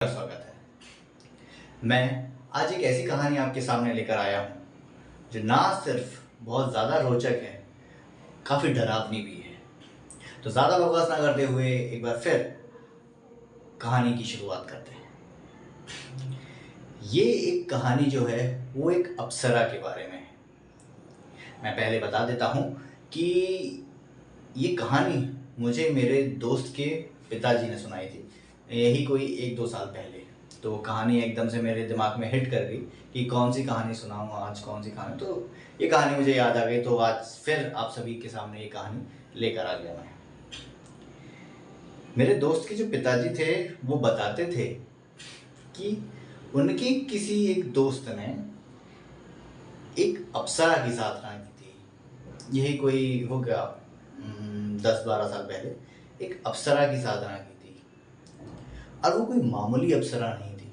स्वागत है। मैं आज एक ऐसी कहानी आपके सामने लेकर आया हूँ जो ना सिर्फ बहुत ज़्यादा रोचक है, काफ़ी डरावनी भी है। तो ज़्यादा बकवास ना करते हुए एक बार फिर कहानी की शुरुआत करते हैं। ये एक कहानी जो है वो एक अप्सरा के बारे में है। मैं पहले बता देता हूँ कि ये कहानी मुझे मेरे दोस्त के पिताजी ने सुनाई थी, यही कोई 1-2 साल पहले। तो कहानी एकदम से मेरे दिमाग में हिट कर गई कि कौन सी कहानी सुनाऊँ आज, कौन सी कहानी। तो ये कहानी मुझे याद आ गई, तो आज फिर आप सभी के सामने ये कहानी लेकर आ गया मैं। मेरे दोस्त के जो पिताजी थे वो बताते थे कि उनके किसी एक दोस्त ने एक अप्सरा की साधना की थी। यही कोई हो गया 10-12 साल पहले एक अप्सरा की साधना की थी, और वो कोई मामूली अप्सरा नहीं थी।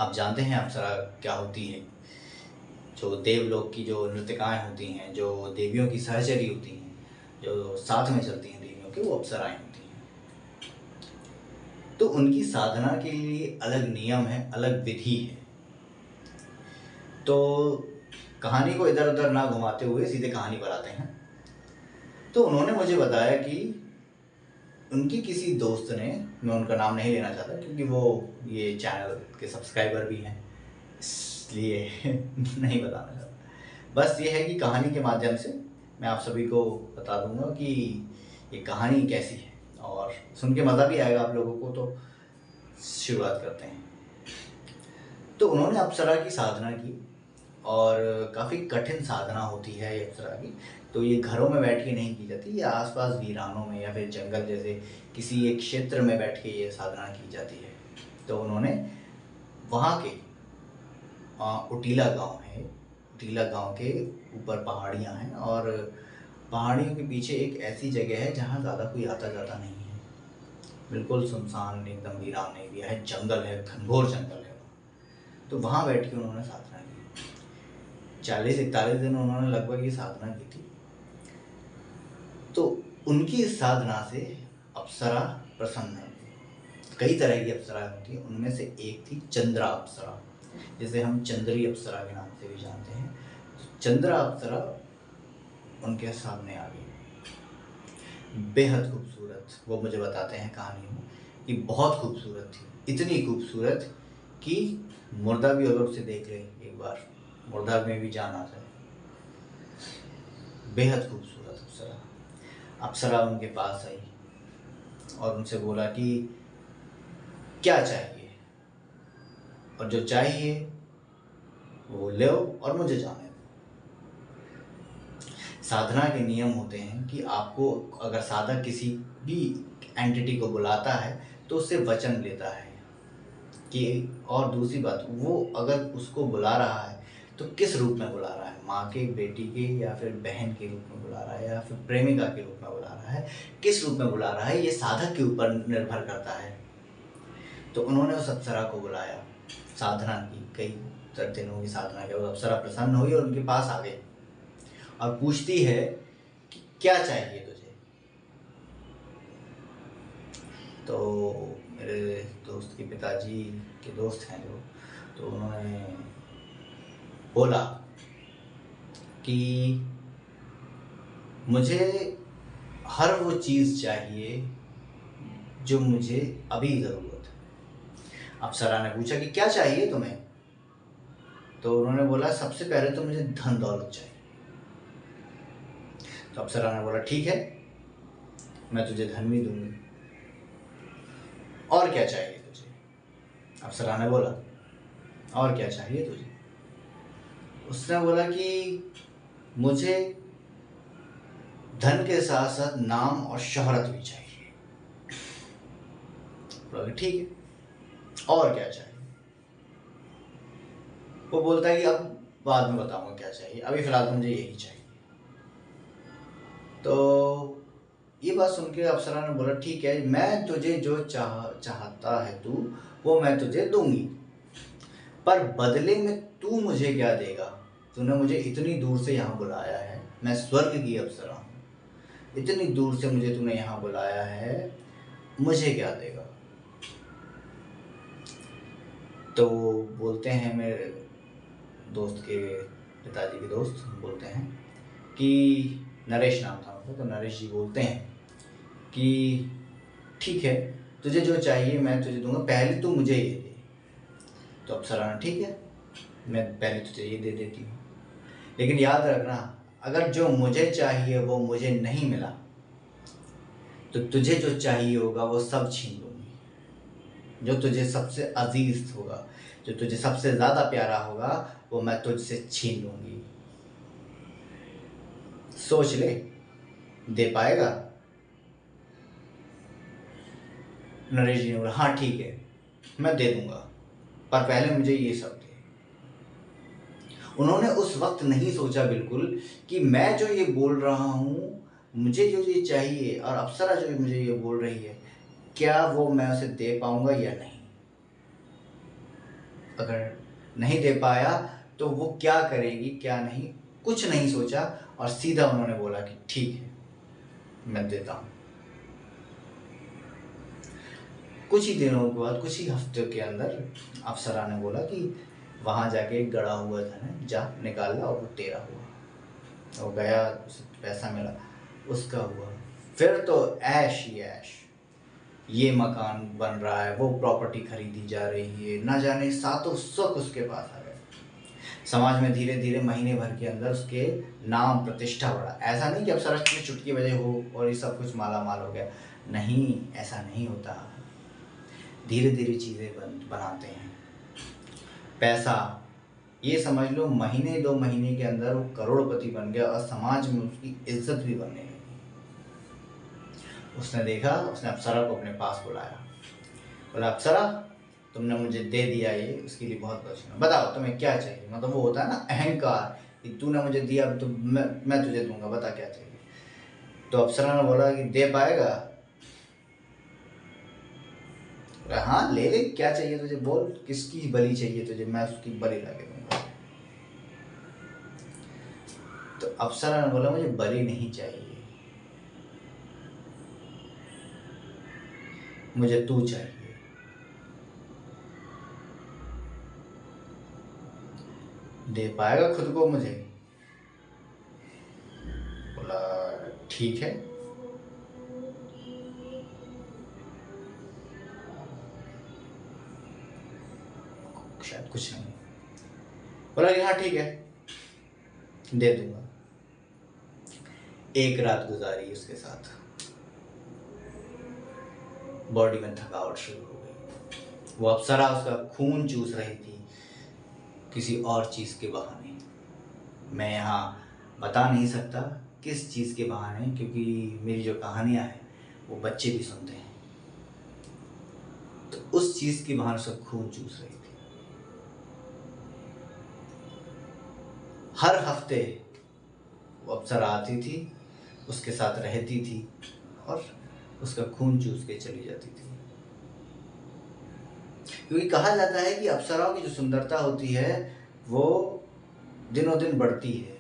आप जानते हैं अप्सरा क्या होती है? जो देवलोक की जो नृत्यकाएं होती हैं, जो देवियों की सहचरी होती हैं, जो साथ में चलती हैं देवियों के, वो अप्सराएं होती हैं। तो उनकी साधना के लिए अलग नियम है, अलग विधि है। तो कहानी को इधर उधर ना घुमाते हुए सीधे कहानी पर आते हैं। तो उन्होंने मुझे बताया कि उनकी किसी दोस्त ने, मैं उनका नाम नहीं लेना चाहता क्योंकि वो ये चैनल के सब्सक्राइबर भी हैं, इसलिए नहीं बताना चाहता। बस ये है कि कहानी के माध्यम से मैं आप सभी को बता दूंगा कि ये कहानी कैसी है, और सुन के मज़ा भी आएगा आप लोगों को। तो शुरुआत करते हैं। तो उन्होंने अप्सरा की साधना की, और काफ़ी कठिन साधना होती है ये अप्सरा की। तो ये घरों में बैठ के नहीं की जाती, ये आसपास वीरानों में या फिर जंगल जैसे किसी एक क्षेत्र में बैठ के ये साधना की जाती है। तो उन्होंने वहाँ के उटीला गांव है, उटीला गांव के ऊपर पहाड़ियाँ हैं, और पहाड़ियों के पीछे एक ऐसी जगह है जहाँ ज़्यादा कोई आता जाता नहीं है, बिल्कुल सुनसान एकदम वीरान एरिया है, जंगल है, घनघोर जंगल है। तो वहाँ बैठ के उन्होंने साधना की। 40-41 दिन उन्होंने लगभग ये साधना की थी। तो उनकी इस साधना से अप्सरा प्रसन्न है। कई तरह की अप्सराएं होती हैं, उनमें से एक थी चंद्रा अप्सरा, जिसे हम चंद्री अप्सरा के नाम से भी जानते हैं। तो चंद्रा अप्सरा उनके सामने आ गई, बेहद खूबसूरत। वो मुझे बताते हैं कहानी में कि बहुत खूबसूरत थी, इतनी खूबसूरत कि मुर्दा भी अगर उसे देख ले एक बार, मुर्दा में भी जान आ जाए। बेहद खूबसूरत अप्सरा। अप्सरा उनके पास आई और उनसे बोला कि क्या चाहिए, और जो चाहिए वो ले और मुझे जाने दो। साधना के नियम होते हैं कि आपको, अगर साधक किसी भी एंटिटी को बुलाता है तो उससे वचन लेता है कि, और दूसरी बात, वो अगर उसको बुला रहा है तो किस रूप में बुला रहा है, माँ के, बेटी के, या फिर बहन के रूप में बुला रहा है, या फिर प्रेमिका के रूप में बुला रहा है, किस रूप में बुला रहा है, ये साधक के ऊपर निर्भर करता है। तो उन्होंने उस अप्सरा को बुलाया, साधना की, कई दिनों की साधना की। अप्सरा प्रसन्न हुई और उनके पास आ गई और पूछती है कि क्या चाहिए तुझे। तो मेरे दोस्त के पिताजी के दोस्त हैं जो, तो उन्होंने बोला कि मुझे हर वो चीज़ चाहिए जो मुझे अभी ज़रूरत है। अप्सरा ने पूछा कि क्या चाहिए तुम्हें? तो उन्होंने बोला सबसे पहले तो मुझे धन दौलत चाहिए। तो अप्सरा ने बोला ठीक है, मैं तुझे धन भी दूंगी। और क्या चाहिए तुझे? अप्सरा ने बोला और क्या चाहिए तुझे? उसने बोला कि मुझे धन के साथ साथ नाम और शोहरत भी चाहिए। बोला ठीक है, और क्या चाहिए? वो बोलता है कि अब बाद में बताऊंगा क्या चाहिए, अभी फिलहाल तो मुझे यही चाहिए। तो ये बात सुन के अप्सरा ने बोला ठीक है, मैं तुझे जो चाहता है तू, वो मैं तुझे दूंगी, पर बदले में तू मुझे क्या देगा? तूने मुझे इतनी दूर से यहाँ बुलाया है, मैं स्वर्ग की अप्सरा हूँ, इतनी दूर से मुझे तूने यहाँ बुलाया है, मुझे क्या देगा? तो बोलते हैं, मेरे दोस्त के पिताजी के दोस्त बोलते हैं कि नरेश नाम था उनका, तो नरेश जी बोलते हैं कि ठीक है, तुझे जो चाहिए मैं तुझे दूंगा, पहले तू मुझे ये दे। तो अप्सरा ने ठीक है, मैं पहले तुझे ये दे देती हूँ, लेकिन याद रखना अगर जो मुझे चाहिए वो मुझे नहीं मिला तो तुझे जो चाहिए होगा वो सब छीन लूंगी। जो तुझे सबसे अजीज होगा, जो तुझे सबसे ज्यादा प्यारा होगा, वो मैं तुझसे छीन लूंगी। सोच ले, दे पाएगा? नरेश जी ने बोला हाँ ठीक है, मैं दे दूंगा, पर पहले मुझे ये सब दे। उन्होंने उस वक्त नहीं सोचा बिल्कुल कि मैं जो ये बोल रहा हूँ, मुझे जो ये चाहिए, और अप्सरा जो मुझे ये बोल रही है, क्या वो मैं उसे दे पाऊंगा या नहीं। अगर नहीं दे पाया तो वो क्या करेगी क्या नहीं, कुछ नहीं सोचा, और सीधा उन्होंने बोला कि ठीक है मैं देता हूँ। कुछ ही दिनों के बाद, कुछ ही हफ्ते के अंदर अप्सरा ने बोला कि वहाँ जाके एक गड़ा हुआ धन है, जा निकाल ला, और वो तेरा हुआ। वो गया, उसे पैसा मिला, उसका हुआ। फिर तो ऐश ही ऐश, ये मकान बन रहा है, वो प्रॉपर्टी खरीदी जा रही है, ना जाने सातों सुख उसके पास आ गए। समाज में धीरे धीरे महीने भर के अंदर उसके नाम प्रतिष्ठा बढ़ा। ऐसा नहीं कि अप्सरा में चुटकी बजे हो और ये सब कुछ माला माल हो गया, नहीं, ऐसा नहीं होता। धीरे धीरे चीज़ें बनाते हैं। पैसा, ये समझ लो महीने 2 महीने के अंदर वो करोड़पति बन गया, और समाज में उसकी इज्जत भी बनने लगी। उसने देखा, उसने अप्सरा को अपने पास बुलाया, बोला अप्सरा तुमने मुझे दे दिया ये, उसके लिए बहुत बहुत शुक्रिया, बताओ तुम्हें क्या चाहिए। मतलब वो होता है ना अहंकार, कि तूने मुझे दिया तो मैं तुझे दूंगा, बता क्या चाहिए। तो अप्सरा ने बोला कि दे पाएगा? हाँ ले ले, क्या चाहिए तुझे बोल, किसकी बलि चाहिए तुझे, मैं उसकी बलि ला के दूंगा। तो अप्सरा ने बोला मुझे बलि नहीं चाहिए, मुझे तू चाहिए। दे पाएगा खुद को मुझे? बोला ठीक है। शायद कुछ नहीं, बोला कि हाँ ठीक है दे दूंगा। एक रात गुजारी उसके साथ, बॉडी में थकावट शुरू हो गई। वो अप्सरा उसका खून चूस रही थी किसी और चीज के बहाने। मैं यहाँ बता नहीं सकता किस चीज के बहाने, क्योंकि मेरी जो कहानियां हैं वो बच्चे भी सुनते हैं। तो उस चीज के बहाने उसका खून चूस रही थी। हर हफ्ते वो अप्सरा आती थी, उसके साथ रहती थी, और उसका खून चूस के चली जाती थी। क्योंकि कहा जाता है कि अप्सराओं की जो सुंदरता होती है वो दिनों दिन बढ़ती है।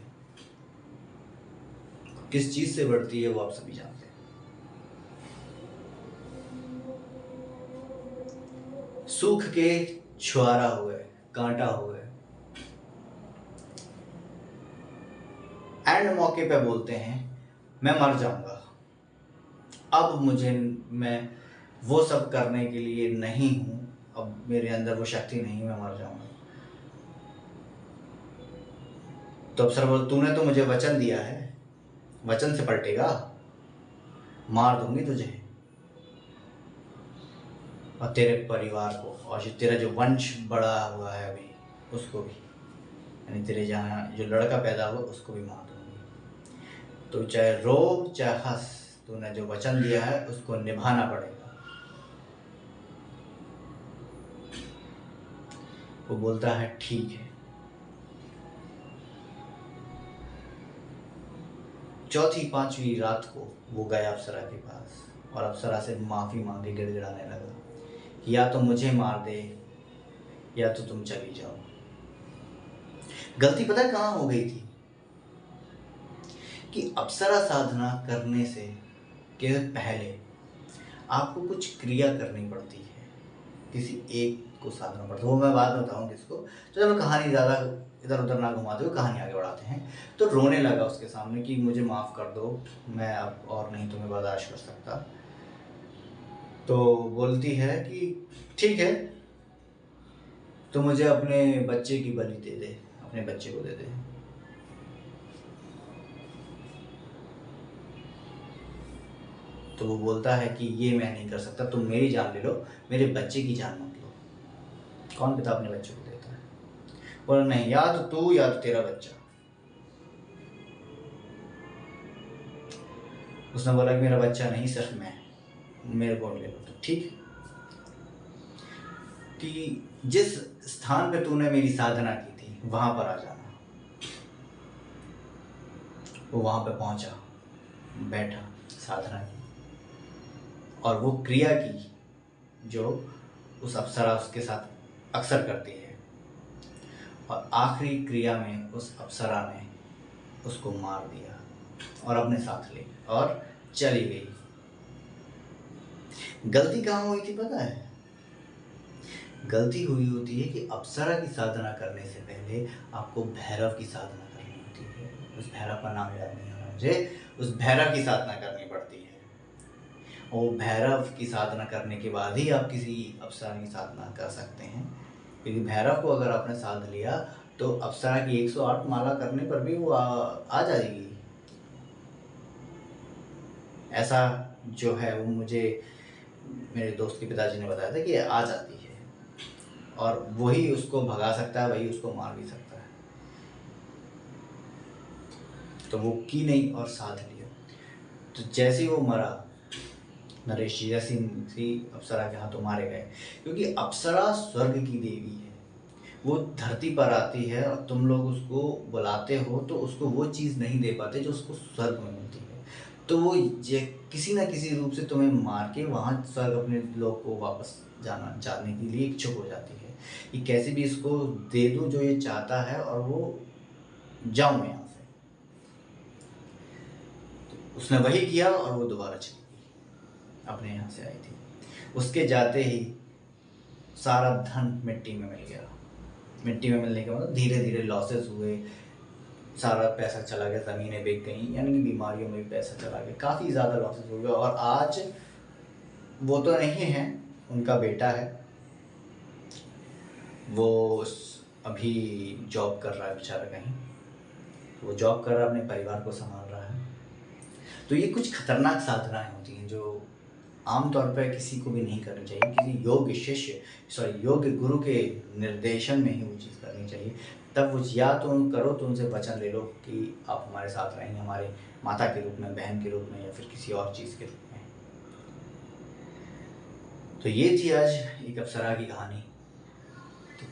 किस चीज से बढ़ती है वो आप सभी जानते हैं। सूख के छुआरा हुए, कांटा हुए, एंड मौके पे बोलते हैं मैं मर जाऊंगा, अब मुझे, मैं वो सब करने के लिए नहीं हूं, अब मेरे अंदर वो शक्ति नहीं, मैं मर जाऊंगा। तो अप्सरा बोल तूने तो मुझे वचन दिया है, वचन से पलटेगा, मार दूंगी तुझे और तेरे परिवार को, और जो तेरा जो वंश बड़ा हुआ है अभी उसको भी, यानी तेरे जहाँ जो लड़का पैदा हुआ उसको भी मार दूंगी। तो चाहे रो चाहे हंस, तूने जो वचन दिया है उसको निभाना पड़ेगा। वो बोलता है ठीक है। चौथी पांचवी रात को वो गया अप्सरा के पास, और अप्सरा से माफी मांगे गिड़गिड़ाने लगा, या तो मुझे मार दे या तो तुम चली जाओ। गलती पता है कहाँ हो गई थी, कि अप्सरा साधना करने से के पहले आपको कुछ क्रिया करनी पड़ती है। किसी एक को साधना पड़ता है, वो मैं बाद में बताऊँ किसको। तो चलो कहानी ज़्यादा इधर उधर ना घुमाते हुए कहानी आगे बढ़ाते हैं। तो रोने लगा उसके सामने कि मुझे माफ़ कर दो, मैं अब और नहीं तुम्हें बर्दाश्त कर सकता। तो बोलती है कि ठीक है, तो मुझे अपने बच्चे की बलि दे दे, अपने बच्चे को दे दे। तो वो बोलता है कि ये मैं नहीं कर सकता, तुम मेरी जान ले लो, मेरे बच्चे की जान मत लो। कौन पिता अपने बच्चे को देता है? बोला नहीं, या तो तू या तो तेरा बच्चा। उसने बोला कि मेरा बच्चा नहीं, सिर्फ मैं, मेरे को ले लो। तो ठीक है कि जिस स्थान पे तूने मेरी साधना की थी वहां पर आ जाना। वो वहां पे पहुंचा, बैठा, साधना की, और वो क्रिया की जो उस अप्सरा उसके साथ अक्सर करती है, और आखिरी क्रिया में उस अप्सरा ने उसको मार दिया और अपने साथ ले और चली गई। गलती कहाँ हुई थी पता है? गलती हुई होती है कि अप्सरा की साधना करने से पहले आपको भैरव की साधना करनी होती है। उस भैरव का नाम याद नहीं आ रहा मुझे। उस भैरव की साधना करनी पड़ती है, और भैरव की साधना करने के बाद ही आप किसी अप्सरा की साधना कर सकते हैं। क्योंकि भैरव को अगर आपने साध लिया तो अप्सरा की 108 माला करने पर भी वो आ जाएगी। ऐसा जो है वो मुझे मेरे दोस्त के पिताजी ने बताया था कि आ जाती है, और वही उसको भगा सकता है, वही उसको मार भी सकता है। तो वो की नहीं और साध लिया। तो जैसे ही वो मरा, नरेश जी, जैसी अप्सरा के हाथों मारे गए, क्योंकि अप्सरा स्वर्ग की देवी है, वो धरती पर आती है और तुम लोग उसको बुलाते हो तो उसको वो चीज़ नहीं दे पाते जो उसको स्वर्ग में मिलती है। तो वो किसी ना किसी रूप से तुम्हें मार के वहाँ स्वर्ग अपने लोग को वापस जाने के लिए इच्छुक हो जाती है कि कैसे भी इसको दे दूँ जो ये चाहता है और वो जाऊँ मैं यहाँ से। तो उसने वही किया और वो दोबारा चली गई, अपने यहाँ से आई थी। उसके जाते ही सारा धन मिट्टी में मिल गया। मिट्टी में मिलने के बाद धीरे धीरे लॉसेस हुए, सारा पैसा चला गया, ज़मीनें बिक गई, यानी कि बीमारियों में भी पैसा चला गया, काफ़ी ज़्यादा लॉसेस हो गया। और आज वो तो नहीं है, उनका बेटा है, वो अभी जॉब कर रहा है बेचारा कहीं, वो जॉब कर रहा है, अपने परिवार को संभाल रहा है। तो ये कुछ खतरनाक साधनाएं होती हैं जो आमतौर पर किसी को भी नहीं करनी चाहिए। किसी योग्य गुरु के निर्देशन में ही वो चीज़ करनी चाहिए। तब वो या तो करो तो उनसे वचन ले लो कि आप हमारे साथ रहेंगे, हमारे माता के रूप में, बहन के रूप में, या फिर किसी और चीज़ के रूप में। तो ये थी आज एक अप्सरा की कहानी। तो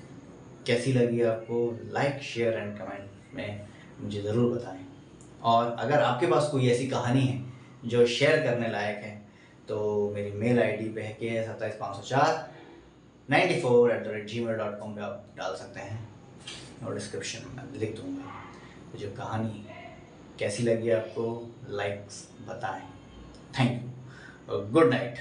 कैसी लगी आपको? लाइक, शेयर एंड कमेंट में मुझे ज़रूर बताएं। और अगर आपके पास कोई ऐसी कहानी है जो शेयर करने लायक है तो मेरी मेल आईडी पे है k2750494@gmail.com पे आप डाल सकते हैं, और डिस्क्रिप्शन में लिख दूँगा। तो जो कहानी कैसी लगी आपको, लाइक्स बताएं। थैंक यू और गुड नाइट।